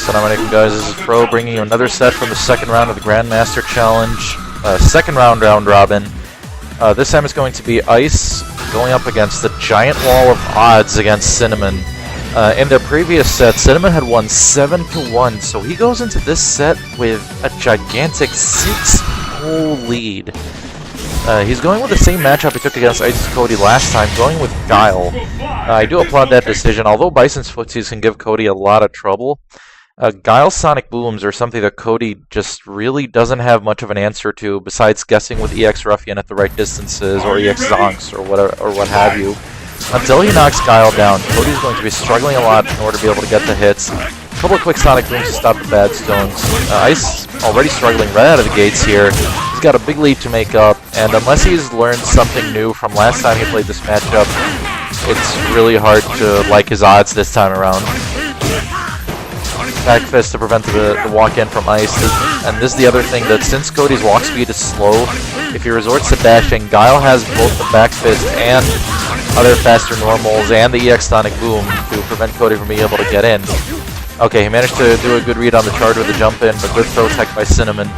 Senamon guys, this is Pro bringing you another set from the second round of the Grandmaster Challenge. Second round robin. This time it's going to be Ice going up against the giant wall of odds against Senamon. In their previous set, Senamon had won 7-1, so he goes into this set with a gigantic 6-0 lead. He's going with the same matchup he took against Ice's Cody last time, going with Guile. I do applaud that decision, although Bison's footsies can give Cody a lot of trouble. Guile's Sonic Booms are something that Cody just really doesn't have much of an answer to, besides guessing with EX Ruffian at the right distances, or EX Zonks, or what have you. Until he knocks Guile down, Cody's going to be struggling a lot in order to be able to get the hits. A couple of quick Sonic Booms to stop the bad stones. Ice already struggling right out of the gates here. He's got a big lead to make up, and unless he's learned something new from last time he played this matchup, it's really hard to like his odds this time around. Back fist to prevent the walk-in from Ice, and this is the other thing, that since Cody's walk speed is slow, if he resorts to dashing, Guile has both the back fist and other faster normals and the EX Sonic Boom to prevent Cody from being able to get in. Okay, he managed to do a good read on the charge with the jump in, but good throw tech by Senamon.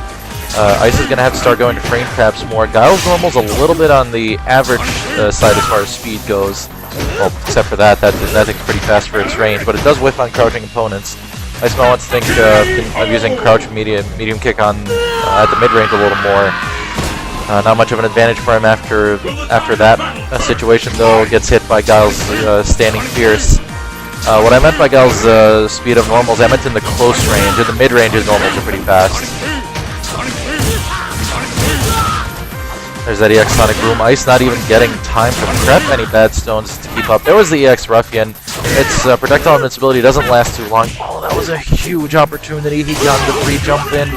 Ice is going to have to start going to frame traps more. Guile's normal's a little bit on the average side as far as speed goes. Well, except for that thing's pretty fast for its range, but it does whiff on crouching opponents. Ice might want to think of using crouch medium kick on at the mid-range a little more. Not much of an advantage for him after that situation, though. Gets hit by Guile's standing fierce. What I meant by Guile's speed of normals, I meant in the close range. In the mid-range, his normals are pretty fast. There's that EX Sonic Boom. Ice not even getting time to prep any bad stones to keep up. There was the EX Ruffian. Its projectile invincibility doesn't last too long. Oh, that was a huge opportunity. He got the free jump in.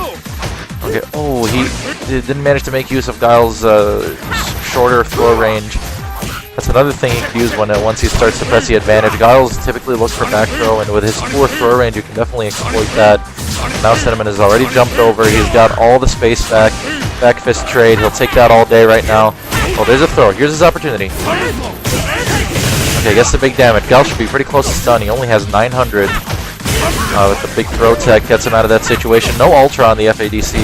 Okay, oh, he didn't manage to make use of Guile's shorter throw range. That's another thing he can use once he starts to press the advantage. Guile's typically look for back throw, and with his poor throw range, you can definitely exploit that. Now Senamon has already jumped over. He's got all the space back. Back fist trade. He'll take that all day right now. Oh, there's a throw. Here's his opportunity. Okay, gets the big damage. Guile should be pretty close to stun. He only has 900. With the big throw tech, gets him out of that situation. No Ultra on the FADC.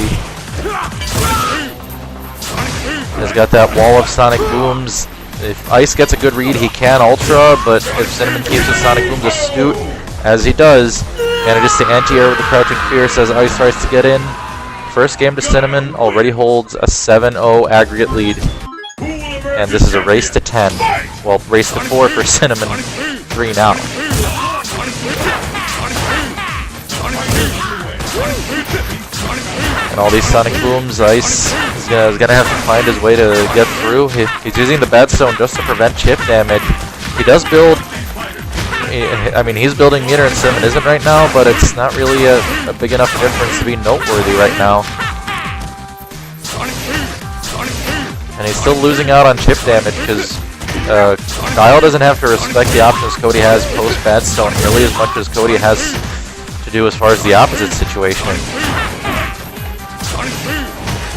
He's got that wall of Sonic Booms. If Ice gets a good read, he can Ultra, but if Senamon keeps his Sonic Booms astute, as he does, manages to anti-air with the crouching fierce as Ice tries to get in. First game to Senamon already holds a 7-0 aggregate lead. And this is a race to 10. Well, race to 4 for Senamon. 3 now. And all these Sonic Booms, Ice is gonna have to find his way to get through. He's using the bad stone just to prevent chip damage. He does build... I mean, he's building meter and Senamon isn't right now, but it's not really a big enough difference to be noteworthy right now. And he's still losing out on chip damage because Guile doesn't have to respect the options Cody has post bad stone nearly as much as Cody has to do as far as the opposite situation.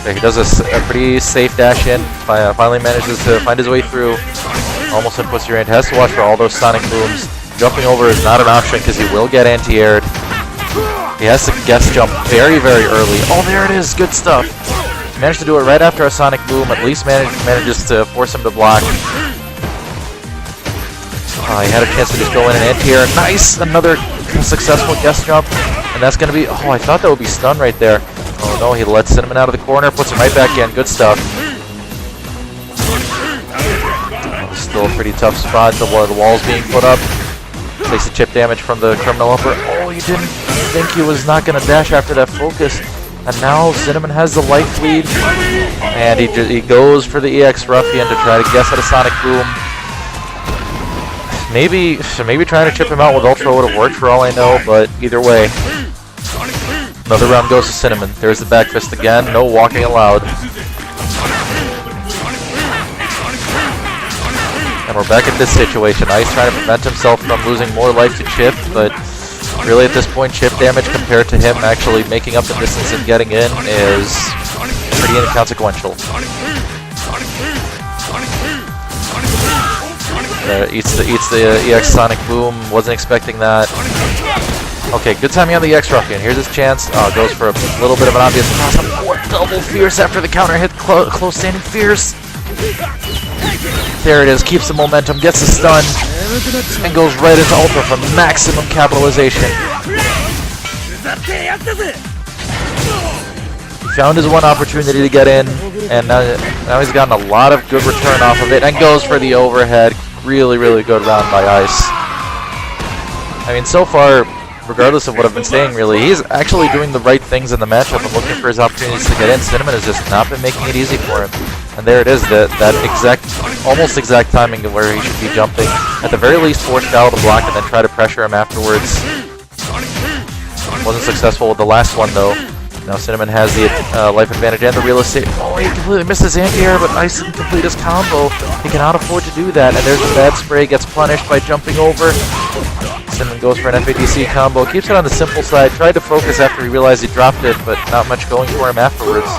Okay, he does a pretty safe dash in, finally manages to find his way through. Almost inputs your range, has to watch for all those Sonic Booms. Jumping over is not an option because he will get anti-aired. He has to guess jump very, very early. Oh, there it is. Good stuff. He managed to do it right after a Sonic Boom. At least manages to force him to block. He had a chance to just go in and anti-air. Nice! Another successful guess jump. And that's going to be... Oh, I thought that would be stun right there. Oh, no. He lets Senamon out of the corner. Puts him right back in. Good stuff. Still a pretty tough spot. The wall's being put up. Takes the chip damage from the criminal upper. Oh, you didn't think he was not going to dash after that focus. And now Senamon has the life lead. And he goes for the EX Ruffian to try to guess at a Sonic Boom. Maybe trying to chip him out with Ultra would have worked for all I know, but either way. Another round goes to Senamon. There's the back fist again. No walking allowed. And we're back at this situation. Ice trying to prevent himself from losing more life to Chip, but really at this point, chip damage compared to him actually making up the distance and getting in is pretty inconsequential. Eats the EX Sonic Boom. Wasn't expecting that. Okay, good timing on the EX Ruffian. Here's his chance. Goes for a little bit of an obvious toss-up. Double Fierce after the counter hit. Close standing Fierce. There it is. Keeps the momentum. Gets the stun. And goes right into Ultra for maximum capitalization. Found his one opportunity to get in. And now he's gotten a lot of good return off of it. And goes for the overhead. Really, really good round by Ice. I mean, so far, regardless of what I've been saying, really, he's actually doing the right things in the matchup and looking for his opportunities to get in. Senamon has just not been making it easy for him. And there it is, that almost exact timing where he should be jumping. At the very least, force Guile to block and then try to pressure him afterwards. Wasn't successful with the last one, though. Now Senamon has the life advantage and the real estate. Oh, he completely missed his anti-air, but Ice didn't complete his combo. He cannot afford to do that, and there's the bad spray, gets punished by jumping over. Senamon goes for an FADC combo, keeps it on the simple side, tried to focus after he realized he dropped it, but not much going for him afterwards.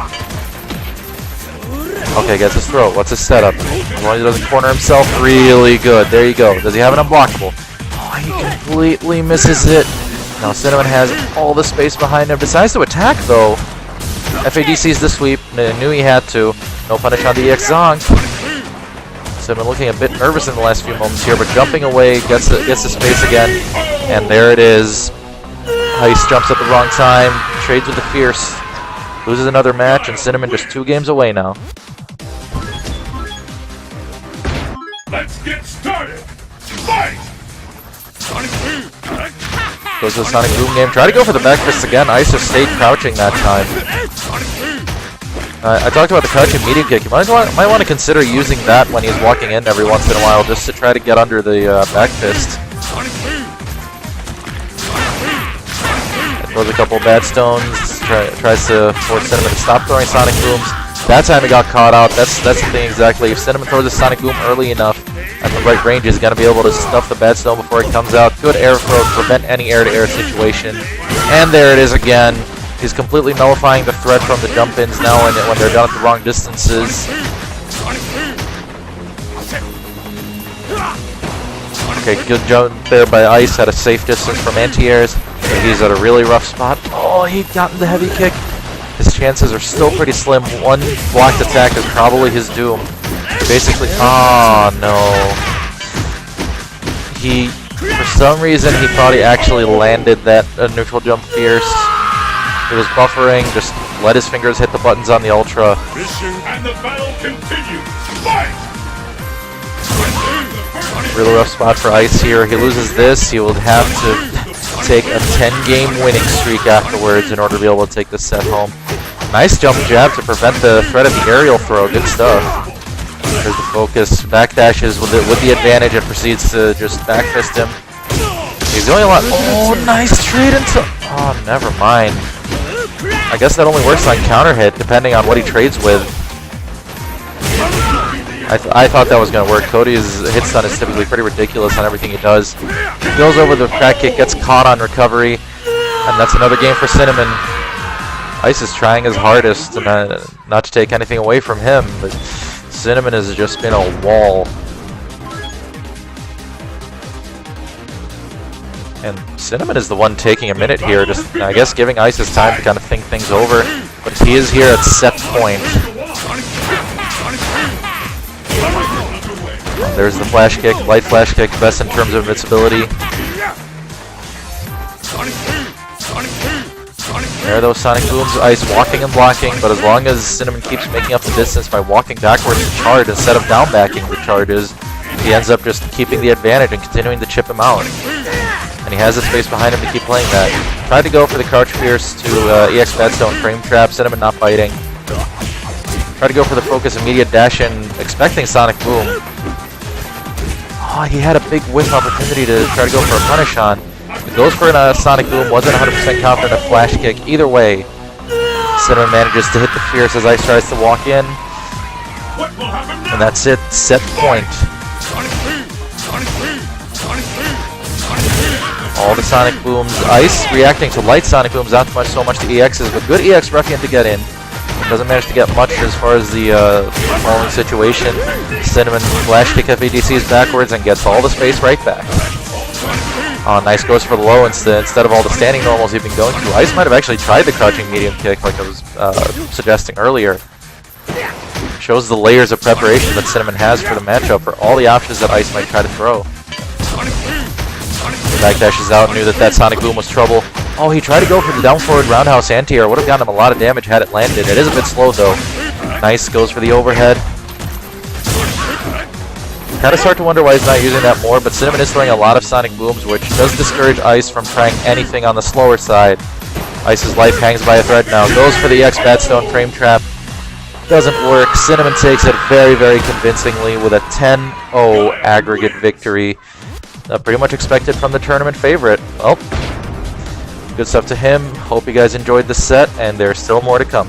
Okay, gets his throw. What's his setup? As long as he doesn't corner himself, really good. There you go. Does he have an unblockable? Oh, he completely misses it. Now Senamon has all the space behind him. Decides to attack, though. FADC's the sweep. Knew he had to. No punish on the EX Zong. Senamon looking a bit nervous in the last few moments here, but jumping away, gets the space again. And there it is. Ice jumps at the wrong time. Trades with the Fierce. Loses another match, and Senamon just 2 games away now. Let's get started! Fight! Goes to the Sonic Boom game. Try to go for the back fist again. Ice just stayed crouching that time. I talked about the crouching medium kick. You might want to consider using that when he's walking in every once in a while, just to try to get under the back fist. Throws a couple bad stones. Tries to force Senamon to stop throwing Sonic Booms. That time he got caught out. That's the thing exactly. If Senamon throws a Sonic Boom early enough at the right range, he's going to be able to stuff the bad stone before it comes out. Good air throw to prevent any air-to-air situation. And there it is again. He's completely nullifying the threat from the jump-ins now when they're done at the wrong distances. Okay, good jump there by Ice at a safe distance from anti-airs. But he's at a really rough spot. Oh, he got the heavy kick. His chances are still pretty slim. One blocked attack is probably his doom. Basically, oh no. For some reason, he thought he actually landed that neutral jump Fierce. He was buffering, just let his fingers hit the buttons on the Ultra. And the battle continues. Fight! Really rough spot for Ice here. He loses this, he will have to take a 10-game winning streak afterwards in order to be able to take this set home. Nice jump jab to prevent the threat of the aerial throw. Good stuff. There's the focus. Backdashes with the advantage and proceeds to just backfist him. He's the only one. Oh, nice trade into. Oh, never mind. I guess that only works on counter hit, depending on what he trades with. I thought that was going to work. Cody's hit stun is typically pretty ridiculous on everything he does. He goes over the crack kick, gets caught on recovery, and that's another game for Senamon. Ice is trying his hardest to not to take anything away from him, but Senamon has just been a wall. And Senamon is the one taking a minute here, just I guess giving Ice his time to kind of think things over. But he is here at set point. There's the flash kick, light flash kick, best in terms of invincibility. There are those Sonic Booms, Ice walking and blocking, but as long as Senamon keeps making up the distance by walking backwards to charge instead of down backing the charges, he ends up just keeping the advantage and continuing to chip him out. And he has the space behind him to keep playing that. Tried to go for the Crouch Fierce to EX Badstone frame trap, Senamon not biting. Tried to go for the focus immediate dash in, expecting Sonic Boom. Oh, he had a big whiff opportunity to try to go for a punish on. He goes for a Sonic Boom, wasn't 100% confident in a flash kick. Either way, Senamon manages to hit the Fierce as Ice tries to walk in. And that's it, set point. All the Sonic Booms. Ice reacting to light Sonic Booms, not so much to EXs, but good EX Ruffian to get in. Doesn't manage to get much as far as the falling situation. Senamon flash kick FADCs backwards and gets all the space right back. Oh, nice, goes for the low instead of all the standing normals he'd been going to. Ice might have actually tried the crouching medium kick like I was suggesting earlier. Shows the layers of preparation that Senamon has for the matchup for all the options that Ice might try to throw. Backdashes out, knew that Sonic Boom was trouble. Oh, he tried to go for the down forward roundhouse anti-air. Would have gotten him a lot of damage had it landed. It is a bit slow though. Nice, goes for the overhead. Kind of start to wonder why he's not using that more, but Senamon is throwing a lot of Sonic Booms, which does discourage Ice from trying anything on the slower side. Ice's life hangs by a thread now. Goes for the X Batstone frame trap. Doesn't work. Senamon takes it very, very convincingly with a 10-0 aggregate victory. Pretty much expected from the tournament favorite. Well, good stuff to him. Hope you guys enjoyed the set, and there's still more to come.